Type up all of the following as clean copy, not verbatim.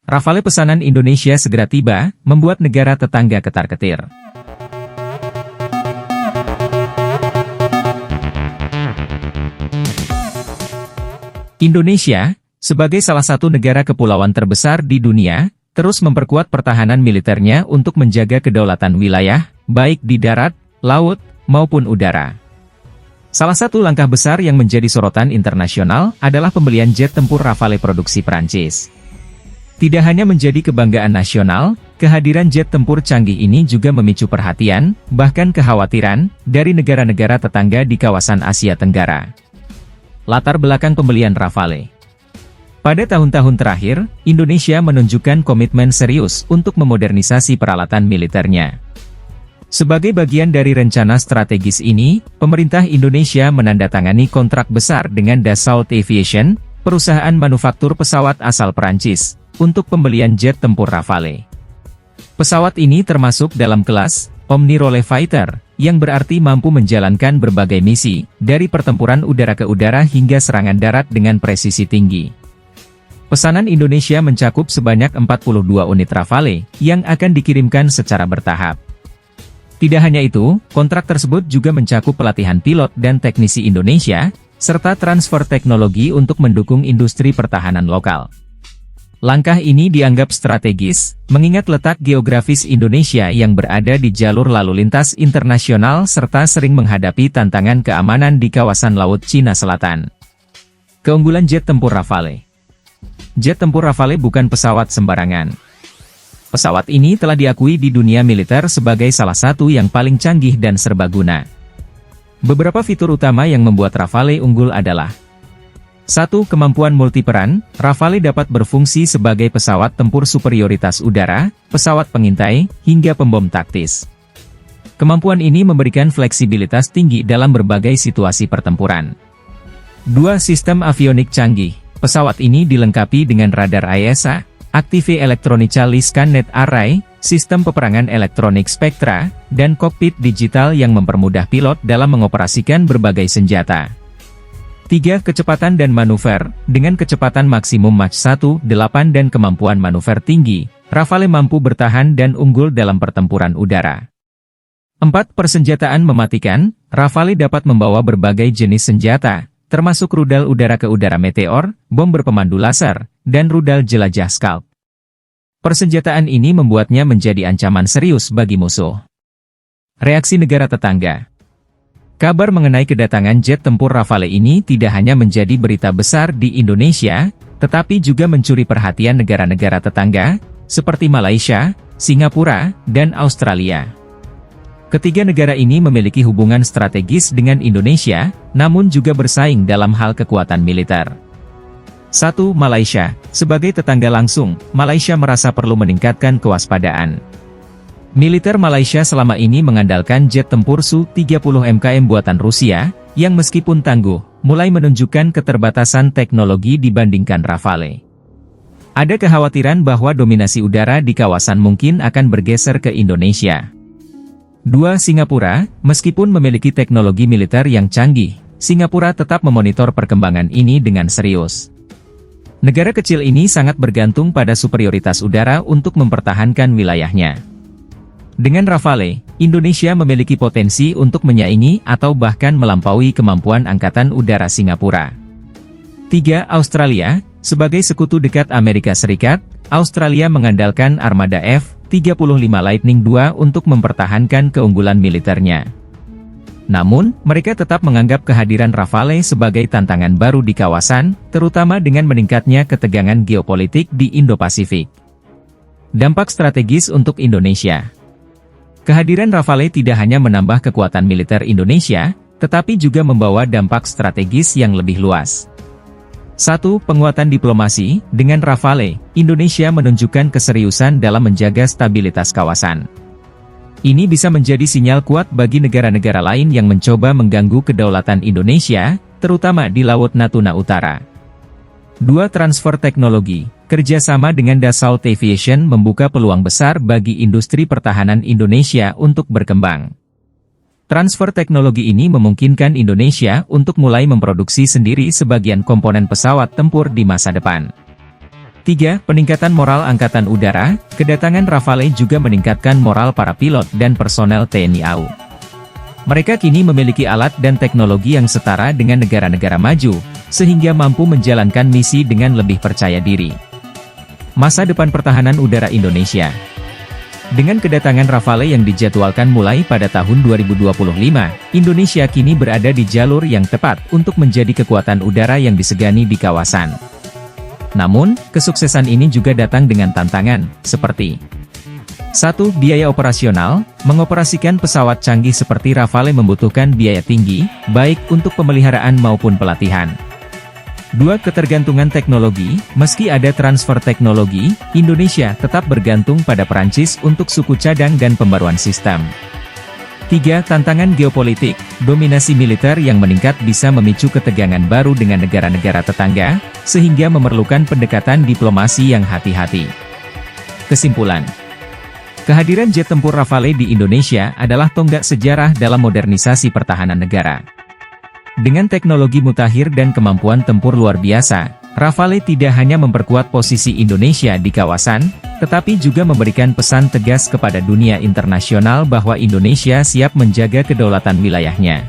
Rafale pesanan Indonesia segera tiba, membuat negara tetangga ketar-ketir. Indonesia, sebagai salah satu negara kepulauan terbesar di dunia, terus memperkuat pertahanan militernya untuk menjaga kedaulatan wilayah, baik di darat, laut, maupun udara. Salah satu langkah besar yang menjadi sorotan internasional adalah pembelian jet tempur Rafale produksi Prancis. Tidak hanya menjadi kebanggaan nasional, kehadiran jet tempur canggih ini juga memicu perhatian, bahkan kekhawatiran, dari negara-negara tetangga di kawasan Asia Tenggara. Latar belakang pembelian Rafale. Pada tahun-tahun terakhir, Indonesia menunjukkan komitmen serius untuk memodernisasi peralatan militernya. Sebagai bagian dari rencana strategis ini, pemerintah Indonesia menandatangani kontrak besar dengan Dassault Aviation, perusahaan manufaktur pesawat asal Perancis, untuk pembelian jet tempur Rafale. Pesawat ini termasuk dalam kelas Omni Role Fighter, yang berarti mampu menjalankan berbagai misi, dari pertempuran udara ke udara hingga serangan darat dengan presisi tinggi. Pesanan Indonesia mencakup sebanyak 42 unit Rafale, yang akan dikirimkan secara bertahap. Tidak hanya itu, kontrak tersebut juga mencakup pelatihan pilot dan teknisi Indonesia, serta transfer teknologi untuk mendukung industri pertahanan lokal. Langkah ini dianggap strategis, mengingat letak geografis Indonesia yang berada di jalur lalu lintas internasional serta sering menghadapi tantangan keamanan di kawasan Laut Cina Selatan. Keunggulan jet tempur Rafale. Jet tempur Rafale bukan pesawat sembarangan. Pesawat ini telah diakui di dunia militer sebagai salah satu yang paling canggih dan serbaguna. Beberapa fitur utama yang membuat Rafale unggul adalah: 1. Kemampuan multiperan. Rafale dapat berfungsi sebagai pesawat tempur superioritas udara, pesawat pengintai, hingga pembom taktis. Kemampuan ini memberikan fleksibilitas tinggi dalam berbagai situasi pertempuran. 2. Sistem avionik canggih. Pesawat ini dilengkapi dengan radar AESA, Active Electronically Scanned Array, sistem peperangan elektronik Spectra, dan kokpit digital yang mempermudah pilot dalam mengoperasikan berbagai senjata. 3. Kecepatan dan manuver. Dengan kecepatan maksimum Mach 1.8 dan kemampuan manuver tinggi, Rafale mampu bertahan dan unggul dalam pertempuran udara. 4. Persenjataan mematikan. Rafale dapat membawa berbagai jenis senjata, termasuk rudal udara ke udara Meteor, bom berpemandu laser, dan rudal jelajah Scalp. Persenjataan ini membuatnya menjadi ancaman serius bagi musuh. Reaksi negara tetangga. Kabar mengenai kedatangan jet tempur Rafale ini tidak hanya menjadi berita besar di Indonesia, tetapi juga mencuri perhatian negara-negara tetangga, seperti Malaysia, Singapura, dan Australia. Ketiga negara ini memiliki hubungan strategis dengan Indonesia, namun juga bersaing dalam hal kekuatan militer. 1. Malaysia. Sebagai tetangga langsung, Malaysia merasa perlu meningkatkan kewaspadaan. Militer Malaysia selama ini mengandalkan jet tempur Su-30 MKM buatan Rusia, yang meskipun tangguh, mulai menunjukkan keterbatasan teknologi dibandingkan Rafale. Ada kekhawatiran bahwa dominasi udara di kawasan mungkin akan bergeser ke Indonesia. 2. Singapura. Meskipun memiliki teknologi militer yang canggih, Singapura tetap memonitor perkembangan ini dengan serius. Negara kecil ini sangat bergantung pada superioritas udara untuk mempertahankan wilayahnya. Dengan Rafale, Indonesia memiliki potensi untuk menyaingi atau bahkan melampaui kemampuan Angkatan Udara Singapura. 3. Australia. Sebagai sekutu dekat Amerika Serikat, Australia mengandalkan armada F-35 Lightning II untuk mempertahankan keunggulan militernya. Namun, mereka tetap menganggap kehadiran Rafale sebagai tantangan baru di kawasan, terutama dengan meningkatnya ketegangan geopolitik di Indo-Pasifik. Dampak strategis untuk Indonesia. Kehadiran Rafale tidak hanya menambah kekuatan militer Indonesia, tetapi juga membawa dampak strategis yang lebih luas. 1. Penguatan diplomasi. Dengan Rafale, Indonesia menunjukkan keseriusan dalam menjaga stabilitas kawasan. Ini bisa menjadi sinyal kuat bagi negara-negara lain yang mencoba mengganggu kedaulatan Indonesia, terutama di Laut Natuna Utara. 2. Transfer teknologi. Kerjasama dengan Dassault Aviation membuka peluang besar bagi industri pertahanan Indonesia untuk berkembang. Transfer teknologi ini memungkinkan Indonesia untuk mulai memproduksi sendiri sebagian komponen pesawat tempur di masa depan. 3. Peningkatan moral Angkatan Udara. Kedatangan Rafale juga meningkatkan moral para pilot dan personel TNI AU. Mereka kini memiliki alat dan teknologi yang setara dengan negara-negara maju, sehingga mampu menjalankan misi dengan lebih percaya diri. Masa depan pertahanan udara Indonesia. Dengan kedatangan Rafale yang dijadwalkan mulai pada tahun 2025, Indonesia kini berada di jalur yang tepat untuk menjadi kekuatan udara yang disegani di kawasan. Namun, kesuksesan ini juga datang dengan tantangan, seperti 1. Biaya operasional. Mengoperasikan pesawat canggih seperti Rafale membutuhkan biaya tinggi, baik untuk pemeliharaan maupun pelatihan. 2. Ketergantungan teknologi. Meski ada transfer teknologi, Indonesia tetap bergantung pada Perancis untuk suku cadang dan pembaruan sistem. 3. Tantangan geopolitik. Dominasi militer yang meningkat bisa memicu ketegangan baru dengan negara-negara tetangga, sehingga memerlukan pendekatan diplomasi yang hati-hati. Kesimpulan. Kehadiran jet tempur Rafale di Indonesia adalah tonggak sejarah dalam modernisasi pertahanan negara. Dengan teknologi mutakhir dan kemampuan tempur luar biasa, Rafale tidak hanya memperkuat posisi Indonesia di kawasan, tetapi juga memberikan pesan tegas kepada dunia internasional bahwa Indonesia siap menjaga kedaulatan wilayahnya.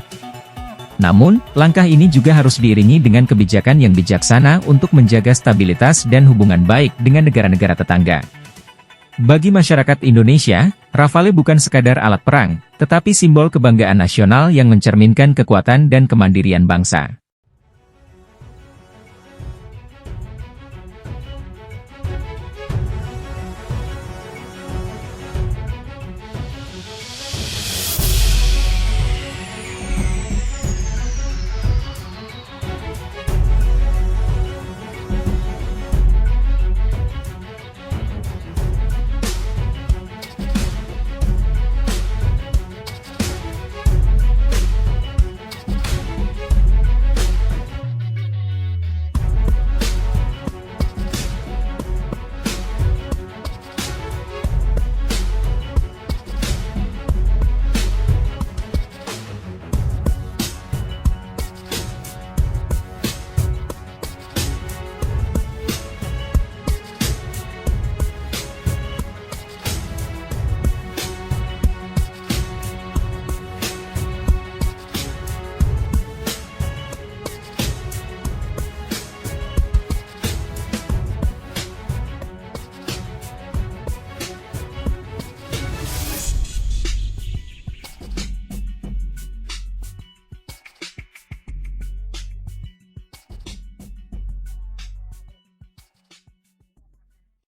Namun, langkah ini juga harus diiringi dengan kebijakan yang bijaksana untuk menjaga stabilitas dan hubungan baik dengan negara-negara tetangga. Bagi masyarakat Indonesia, Rafale bukan sekadar alat perang, tetapi simbol kebanggaan nasional yang mencerminkan kekuatan dan kemandirian bangsa.